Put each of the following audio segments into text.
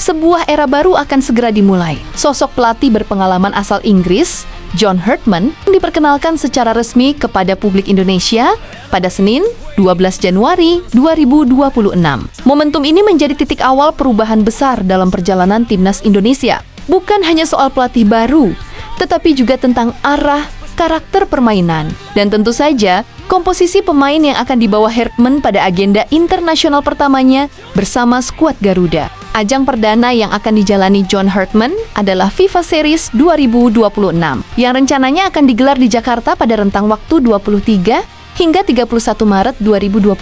sebuah era baru akan segera dimulai. Sosok pelatih berpengalaman asal Inggris, John Herdman, diperkenalkan secara resmi kepada publik Indonesia pada Senin, 12 Januari 2026. Momentum ini menjadi titik awal perubahan besar dalam perjalanan timnas Indonesia. Bukan hanya soal pelatih baru, tetapi juga tentang arah, karakter permainan, dan tentu saja komposisi pemain yang akan dibawa Herdman pada agenda internasional pertamanya bersama skuad Garuda. Ajang perdana yang akan dijalani John Herdman adalah FIFA Series 2026 yang rencananya akan digelar di Jakarta pada rentang waktu 23 hingga 31 Maret 2026.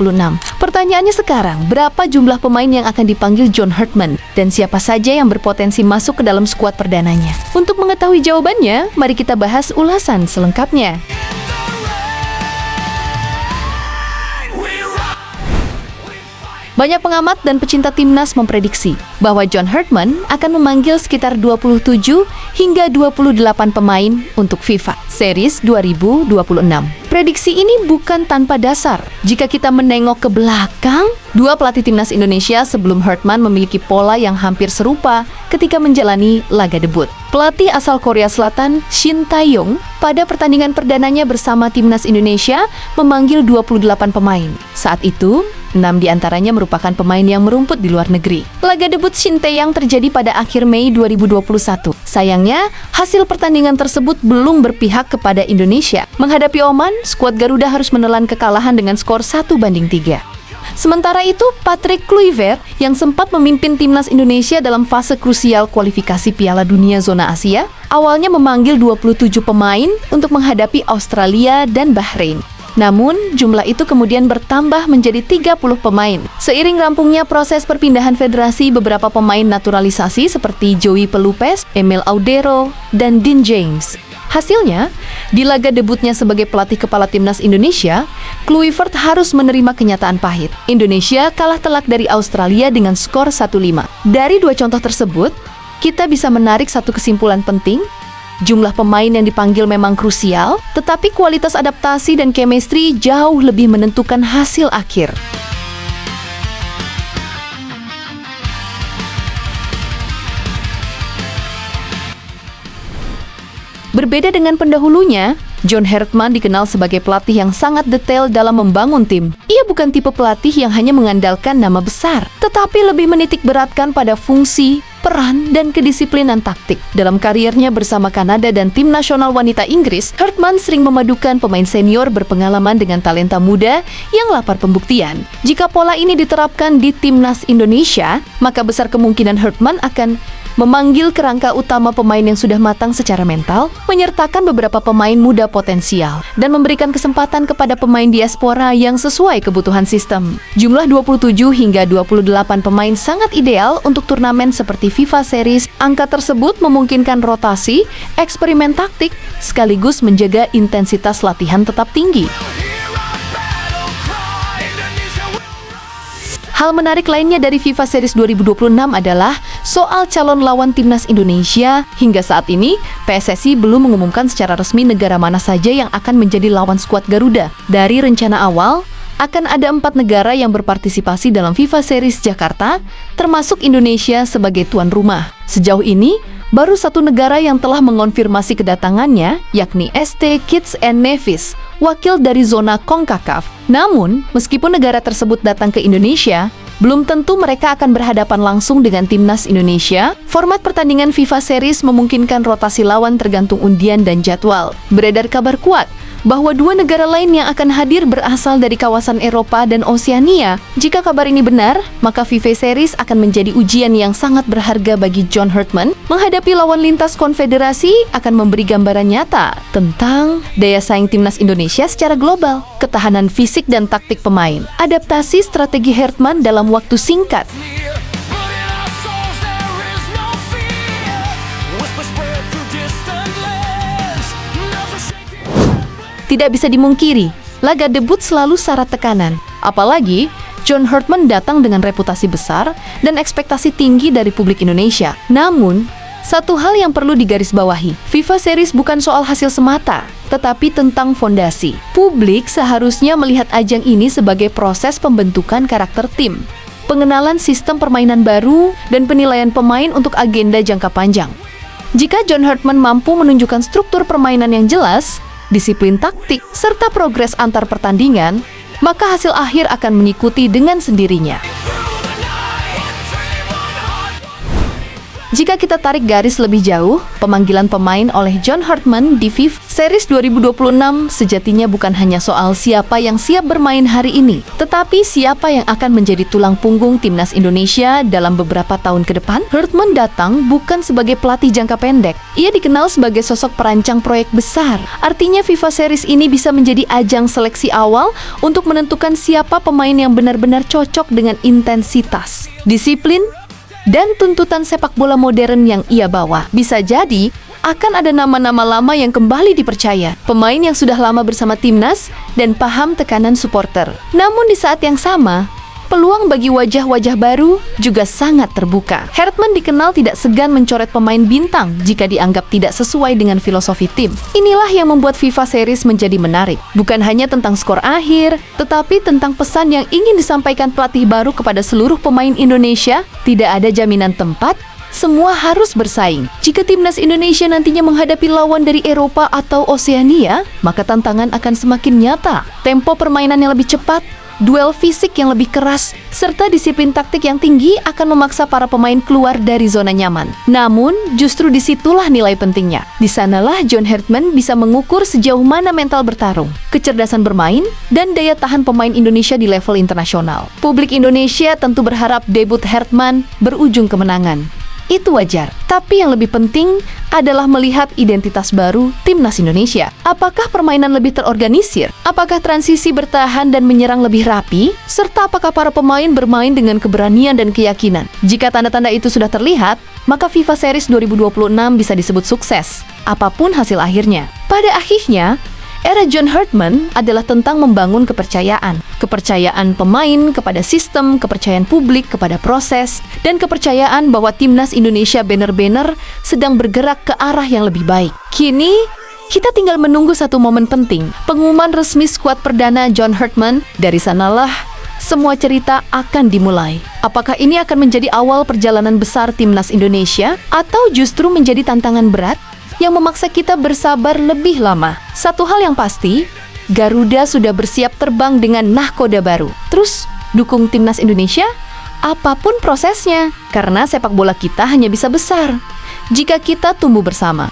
Pertanyaannya sekarang, berapa jumlah pemain yang akan dipanggil John Herdman dan siapa saja yang berpotensi masuk ke dalam skuad perdananya? Untuk mengetahui jawabannya, mari kita bahas ulasan selengkapnya. Banyak pengamat dan pecinta timnas memprediksi bahwa John Herdman akan memanggil sekitar 27 hingga 28 pemain untuk FIFA Series 2026. Prediksi ini bukan tanpa dasar. Jika kita menengok ke belakang, dua pelatih timnas Indonesia sebelum Herdman memiliki pola yang hampir serupa ketika menjalani laga debut. Pelatih asal Korea Selatan, Shin Tae-yong, pada pertandingan perdananya bersama timnas Indonesia memanggil 28 pemain. Saat itu, 6 diantaranya merupakan pemain yang merumput di luar negeri. Laga debut Shin Tae-yong terjadi pada akhir Mei 2021. Sayangnya, hasil pertandingan tersebut belum berpihak kepada Indonesia. Menghadapi Oman, skuad Garuda harus menelan kekalahan dengan skor 1-3. Sementara itu, Patrick Kluivert yang sempat memimpin timnas Indonesia dalam fase krusial kualifikasi Piala Dunia Zona Asia, awalnya memanggil 27 pemain untuk menghadapi Australia dan Bahrain. Namun, jumlah itu kemudian bertambah menjadi 30 pemain. Seiring rampungnya proses perpindahan federasi, beberapa pemain naturalisasi seperti Joey Pelupes, Emil Audero, dan Dean James. Hasilnya, di laga debutnya sebagai pelatih kepala timnas Indonesia, Kluivert harus menerima kenyataan pahit. Indonesia kalah telak dari Australia dengan skor 1-5. Dari dua contoh tersebut, kita bisa menarik satu kesimpulan penting. Jumlah pemain yang dipanggil memang krusial, tetapi kualitas adaptasi dan chemistry jauh lebih menentukan hasil akhir. Berbeda dengan pendahulunya, John Herdman dikenal sebagai pelatih yang sangat detail dalam membangun tim. Ia bukan tipe pelatih yang hanya mengandalkan nama besar, tetapi lebih menitik beratkan pada fungsi, peran, dan kedisiplinan taktik. Dalam karirnya bersama Kanada dan tim nasional wanita Inggris, Herdman sering memadukan pemain senior berpengalaman dengan talenta muda yang lapar pembuktian. Jika pola ini diterapkan di timnas Indonesia, maka besar kemungkinan Herdman akan memanggil kerangka utama pemain yang sudah matang secara mental, menyertakan beberapa pemain muda potensial, dan memberikan kesempatan kepada pemain diaspora yang sesuai kebutuhan sistem. Jumlah 27 hingga 28 pemain sangat ideal untuk turnamen seperti FIFA Series. Angka tersebut memungkinkan rotasi, eksperimen taktik, sekaligus menjaga intensitas latihan tetap tinggi. Hal menarik lainnya dari FIFA Series 2026 adalah soal calon lawan timnas Indonesia. Hingga saat ini, PSSI belum mengumumkan secara resmi negara mana saja yang akan menjadi lawan skuad Garuda. Dari rencana awal, akan ada 4 negara yang berpartisipasi dalam FIFA Series Jakarta, termasuk Indonesia sebagai tuan rumah. Sejauh ini, baru 1 negara yang telah mengonfirmasi kedatangannya, yakni ST Kitts and Nevis, wakil dari zona CONCACAF. Namun, meskipun negara tersebut datang ke Indonesia, belum tentu mereka akan berhadapan langsung dengan timnas Indonesia. Format pertandingan FIFA Series memungkinkan rotasi lawan tergantung undian dan jadwal. Beredar kabar kuat bahwa 2 negara lain yang akan hadir berasal dari kawasan Eropa dan Oseania. Jika kabar ini benar, maka FIFA Series akan menjadi ujian yang sangat berharga bagi John Herdman. Menghadapi lawan lintas konfederasi akan memberi gambaran nyata tentang daya saing timnas Indonesia secara global, ketahanan fisik dan taktik pemain, adaptasi strategi Herdman dalam waktu singkat, Tidak bisa dimungkiri, laga debut selalu syarat tekanan. Apalagi, John Herdman datang dengan reputasi besar dan ekspektasi tinggi dari publik Indonesia. Namun, satu hal yang perlu digarisbawahi, FIFA Series bukan soal hasil semata, tetapi tentang fondasi. Publik seharusnya melihat ajang ini sebagai proses pembentukan karakter tim. pengenalan sistem permainan baru, dan penilaian pemain untuk agenda jangka panjang. Jika John Herdman mampu menunjukkan struktur permainan yang jelas, disiplin taktik, serta progres antar pertandingan, maka hasil akhir akan mengikuti dengan sendirinya. Jika kita tarik garis lebih jauh, pemanggilan pemain oleh John Herdman di FIFA Series 2026 sejatinya bukan hanya soal siapa yang siap bermain hari ini, tetapi siapa yang akan menjadi tulang punggung timnas Indonesia dalam beberapa tahun ke depan. Herdman datang bukan sebagai pelatih jangka pendek. Ia dikenal sebagai sosok perancang proyek besar. Artinya FIFA Series ini bisa menjadi ajang seleksi awal untuk menentukan siapa pemain yang benar-benar cocok dengan intensitas, disiplin, dan tuntutan sepak bola modern yang ia bawa. Bisa jadi akan ada nama-nama lama yang kembali dipercaya, pemain yang sudah lama bersama timnas dan paham tekanan supporter. Namun di saat yang sama, peluang bagi wajah-wajah baru juga sangat terbuka. Herdman dikenal tidak segan mencoret pemain bintang jika dianggap tidak sesuai dengan filosofi tim. Inilah yang membuat FIFA Series menjadi menarik. Bukan hanya tentang skor akhir, tetapi tentang pesan yang ingin disampaikan pelatih baru kepada seluruh pemain Indonesia. Tidak ada jaminan tempat, semua harus bersaing. Jika timnas Indonesia nantinya menghadapi lawan dari Eropa atau Oseania, maka tantangan akan semakin nyata. Tempo permainan yang lebih cepat, duel fisik yang lebih keras, serta disiplin taktik yang tinggi akan memaksa para pemain keluar dari zona nyaman. Namun, justru disitulah nilai pentingnya. Di sanalah John Herdman bisa mengukur sejauh mana mental bertarung, kecerdasan bermain, dan daya tahan pemain Indonesia di level internasional. Publik Indonesia tentu berharap debut Herdman berujung kemenangan. Itu wajar. Tapi yang lebih penting adalah melihat identitas baru timnas Indonesia. Apakah permainan lebih terorganisir? Apakah transisi bertahan dan menyerang lebih rapi? Serta apakah para pemain bermain dengan keberanian dan keyakinan? Jika tanda-tanda itu sudah terlihat, maka FIFA Series 2026 bisa disebut sukses, apapun hasil akhirnya. Pada akhirnya, era John Herdman adalah tentang membangun kepercayaan. Kepercayaan pemain kepada sistem, kepercayaan publik kepada proses, dan kepercayaan bahwa timnas Indonesia benar-benar sedang bergerak ke arah yang lebih baik. Kini, kita tinggal menunggu satu momen penting, pengumuman resmi skuad perdana John Herdman. Dari sanalah semua cerita akan dimulai. Apakah ini akan menjadi awal perjalanan besar timnas Indonesia, atau justru menjadi tantangan berat yang memaksa kita bersabar lebih lama? Satu hal yang pasti, Garuda sudah bersiap terbang dengan nahkoda baru. Terus, dukung timnas Indonesia apapun prosesnya, karena sepak bola kita hanya bisa besar jika kita tumbuh bersama.